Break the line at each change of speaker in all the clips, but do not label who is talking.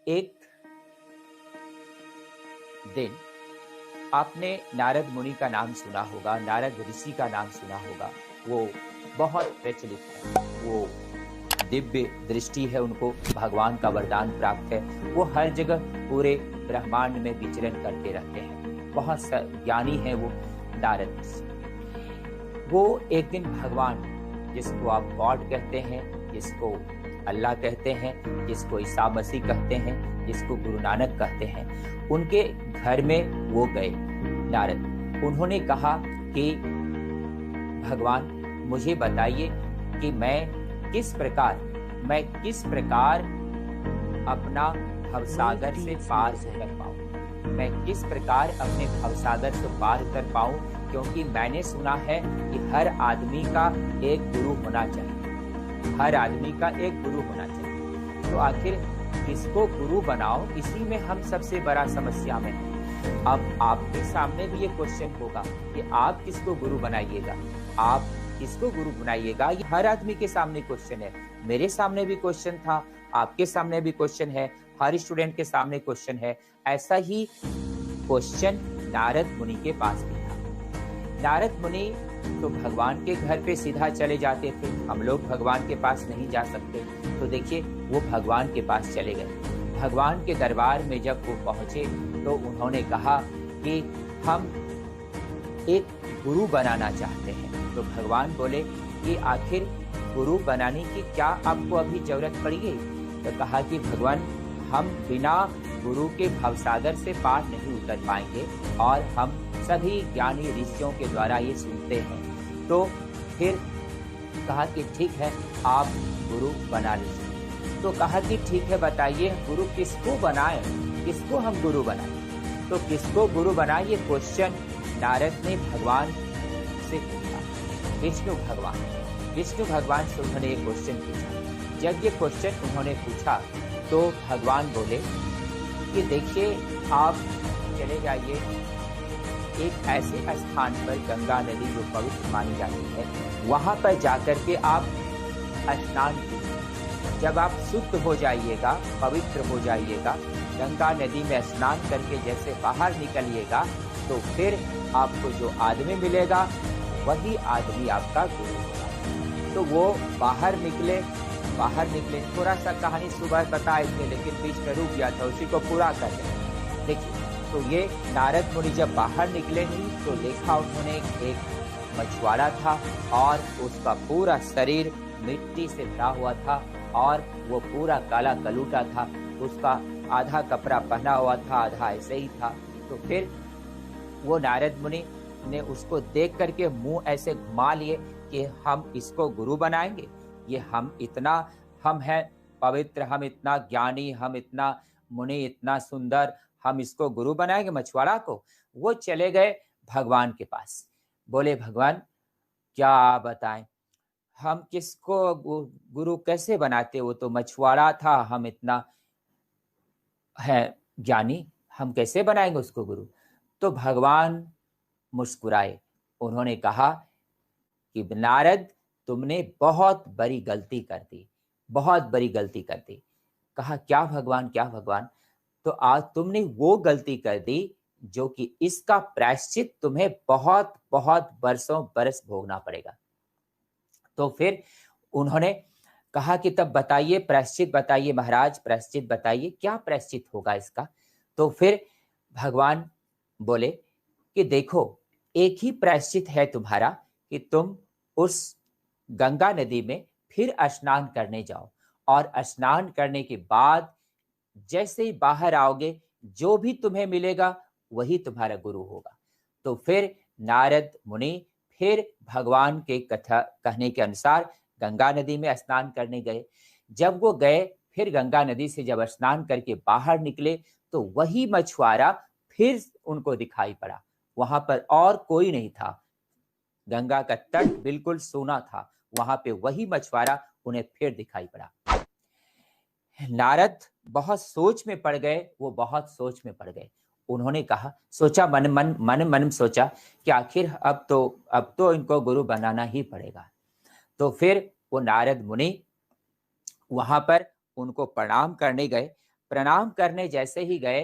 एक दिन आपने नारद मुनि का नाम सुना होगा, नारद ऋषि का नाम सुना होगा। वो बहुत प्रचलित है। वो दिव्य दृष्टि है, उनको भगवान का वरदान प्राप्त है। वो हर जगह पूरे ब्रह्मांड में विचरण करते रहते हैं। बहुत ज्ञानी है वो नारद ऋषि। वो एक दिन भगवान, जिसको आप गॉड कहते हैं, जिसको अल्लाह कहते हैं, जिसको ईसा मसीह कहते हैं, जिसको गुरु नानक कहते हैं, उनके घर में वो गए नारद। उन्होंने कहा कि भगवान मुझे बताइए कि मैं किस प्रकार अपना भवसागर से पार कर पाऊं, मैं किस प्रकार अपने भवसागर से पार कर पाऊं, क्योंकि मैंने सुना है कि हर आदमी का एक गुरु होना चाहिए, हर आदमी का एक गुरु होना चाहिए। तो आखिर किसको गुरु बनाओ, इसी में हम सबसे बड़ा समस्या में हैं। अब आपके सामने भी ये क्वेश्चन होगा कि आप किसको गुरु बनाइएगा, आप किसको गुरु बनाइएगा। ये हर आदमी के सामने क्वेश्चन है। मेरे सामने भी क्वेश्चन था, आपके सामने भी क्वेश्चन है, हर स्टूडेंट के सामने क्वेश्चन है। ऐसा ही क्वेश्चन नारद मुनि के पास भी था। नारद मुनि तो भगवान के घर पे सीधा चले जाते थे। हम लोग भगवान के पास नहीं जा सकते, तो देखिए वो भगवान के पास चले गए। भगवान के दरबार में जब वो पहुंचे तो उन्होंने कहा कि हम एक गुरु बनाना चाहते हैं। तो भगवान बोले कि आखिर गुरु बनाने की क्या आपको अभी जरूरत पड़ी है? तो कहा कि भगवान, हम बिना गुरु के भवसागर से पार नहीं उतर पाएंगे, और हम सभी ज्ञानी ऋषियों के द्वारा ये सुनते हैं। तो फिर कहा कि ठीक है, आप गुरु बना लीजिए। तो कहा कि ठीक है, बताइए गुरु किसको बनाएं, किसको हम गुरु बनाएं। तो किसको गुरु बनाएं, ये क्वेश्चन नारद ने भगवान से पूछा। विष्णु भगवान से उन्होंने एक क्वेश्चन पूछा। जब ये क्वेश्चन उन्होंने पूछा तो भगवान बोले कि देखिए, आप चले जाइए एक ऐसे स्थान पर, गंगा नदी जो पवित्र मानी जाती है, वहां पर जाकर के आप स्नान कीजिए। जब आप शुद्ध हो जाइएगा, पवित्र हो जाइएगा, गंगा नदी में स्नान करके जैसे बाहर निकलिएगा, तो फिर आपको जो आदमी मिलेगा वही आदमी आपका गुरु होगा। तो वो बाहर निकले। थोड़ा सा कहानी सुबह बताए थे, लेकिन बीच में रुक गया था, उसी को पूरा कर लें। देखिए, तो ये नारद मुनि जब बाहर निकले नहीं तो देखा उन्होंने एक मछुआरा था, और उसका पूरा शरीर मिट्टी से भरा हुआ था, और वो पूरा काला कलूटा था। उसका आधा कपड़ा पहना हुआ था, आधा ऐसे ही था। तो फिर वो नारद मुनि ने उसको देख करके मुंह ऐसे घुमा लिए कि हम इसको गुरु बनाएंगे, ये हम हैं पवित्र, हम इतना ज्ञानी, हम इतना मुनि, इतना सुंदर, हम इसको गुरु बनाएंगे मछुआरा को। वो चले गए भगवान के पास। बोले, भगवान क्या बताएं, हम किसको गुरु कैसे बनाते? वो तो मछुआरा था, हम इतना है ज्ञानी, हम कैसे बनाएंगे उसको गुरु? तो भगवान मुस्कुराए। उन्होंने कहा कि नारद, तुमने बहुत बड़ी गलती कर दी, बहुत बड़ी गलती कर दी। कहा, क्या भगवान, क्या भगवान? तो आज तुमने वो गलती कर दी जो कि इसका प्रायश्चित तुम्हें बहुत बहुत बरस भोगना पड़ेगा। तो फिर उन्होंने कहा कि तब बताइए, प्रायश्चित बताइए महाराज, प्रायश्चित बताइए, क्या प्रायश्चित होगा इसका? तो फिर भगवान बोले कि देखो, एक ही प्रायश्चित है तुम्हारा कि तुम उस गंगा नदी में फिर स्नान करने जाओ, और स्नान करने के बाद जैसे ही बाहर आओगे, जो भी तुम्हें मिलेगा वही तुम्हारा गुरु होगा। तो फिर नारद मुनि फिर भगवान के कथा कहने के अनुसार गंगा नदी में स्नान करने गए। जब वो गए, फिर गंगा नदी से जब स्नान करके बाहर निकले, तो वही मछुआरा फिर उनको दिखाई पड़ा। वहां पर और कोई नहीं था, गंगा का तट बिल्कुल सूना था। वहां पे वही मछुआरा उन्हें फिर दिखाई पड़ा। नारद बहुत सोच में पड़ गए, वो बहुत सोच में पड़ गए। उन्होंने कहा, सोचा मन में सोचा कि आखिर अब तो इनको गुरु बनाना ही पड़ेगा। तो फिर वो नारद मुनि वहां पर उनको प्रणाम करने गए, प्रणाम करने जैसे ही गए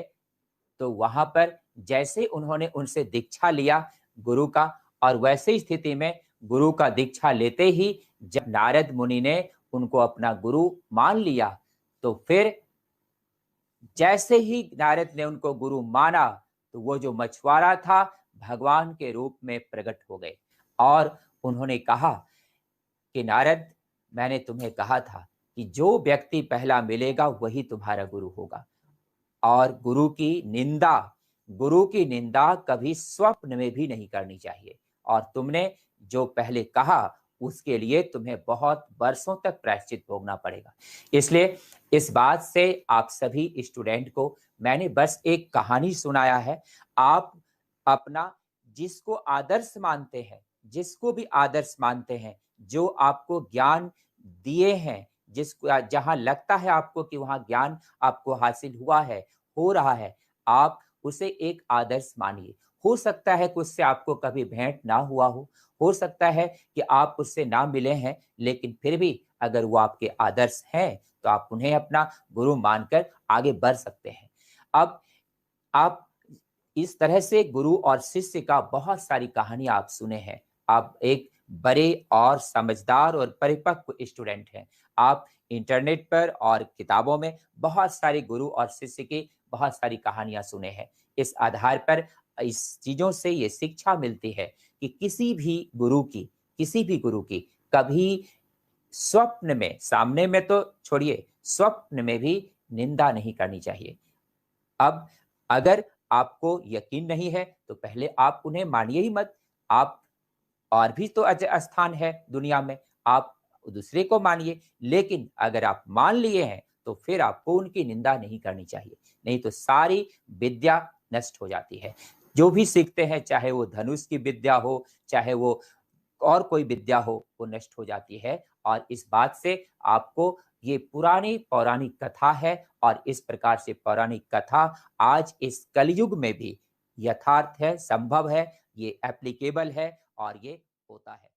तो वहां पर जैसे उन्होंने उनसे दीक्षा लिया गुरु का, और वैसे स्थिति में गुरु का दीक्षा लेते ही जब नारद मुनि ने उनको अपना गुरु मान लिया, तो फिर जैसे ही नारद ने उनको गुरु माना तो वो जो मछुआरा था भगवान के रूप में प्रकट हो गए और उन्होंने कहा कि नारद, मैंने तुम्हें कहा था कि जो व्यक्ति पहला मिलेगा वही तुम्हारा गुरु होगा। और गुरु की निंदा कभी स्वप्न में भी नहीं करनी चाहिए। और तुमने जो पहले कहा उसके लिए तुम्हें बहुत वर्षों तक प्रायश्चित भोगना पड़ेगा। इसलिए इस बात से आप सभी स्टूडेंट को मैंने बस एक कहानी सुनाया है। आप अपना जिसको आदर्श मानते हैं, जिसको भी आदर्श मानते हैं, जो आपको ज्ञान दिए हैं, जिसको जहां लगता है आपको कि वहां ज्ञान आपको हासिल हुआ है, हो रहा है, आप उसे एक आदर्श मानिए। हो सकता है कि उससे आपको कभी भेंट ना हुआ हो सकता है कि आप उससे ना मिले हैं, लेकिन फिर भी अगर वो आपके आदर्श हैं तो आप उन्हें अपना गुरु मानकर आगे बढ़ सकते हैं। अब आप इस तरह से गुरु और शिष्य का बहुत सारी कहानी आप सुने हैं। आप एक बड़े और समझदार और परिपक्व स्टूडेंट हैं। आप इंटरनेट पर और किताबों में बहुत सारे गुरु और शिष्य की बहुत सारी कहानियां सुने हैं। इस आधार पर इस चीजों से ये शिक्षा मिलती है कि किसी भी गुरु की कभी स्वप्न में, सामने में तो छोड़िए, स्वप्न में भी निंदा नहीं करनी चाहिए। अब अगर आपको यकीन नहीं है तो पहले आप उन्हें मानिए ही मत। आप और भी तो स्थान है दुनिया में, आप दूसरे को मानिए। लेकिन अगर आप मान लिए हैं तो फिर आपको उनकी निंदा नहीं करनी चाहिए, नहीं तो सारी विद्या नष्ट हो जाती है। जो भी सीखते हैं, चाहे वो धनुष की विद्या हो, चाहे वो और कोई विद्या हो, वो नष्ट हो जाती है। और इस बात से आपको, ये पुरानी पौराणिक कथा है और इस प्रकार से पौराणिक कथा आज इस कलयुग में भी यथार्थ है, संभव है, ये एप्लीकेबल है और ये होता है।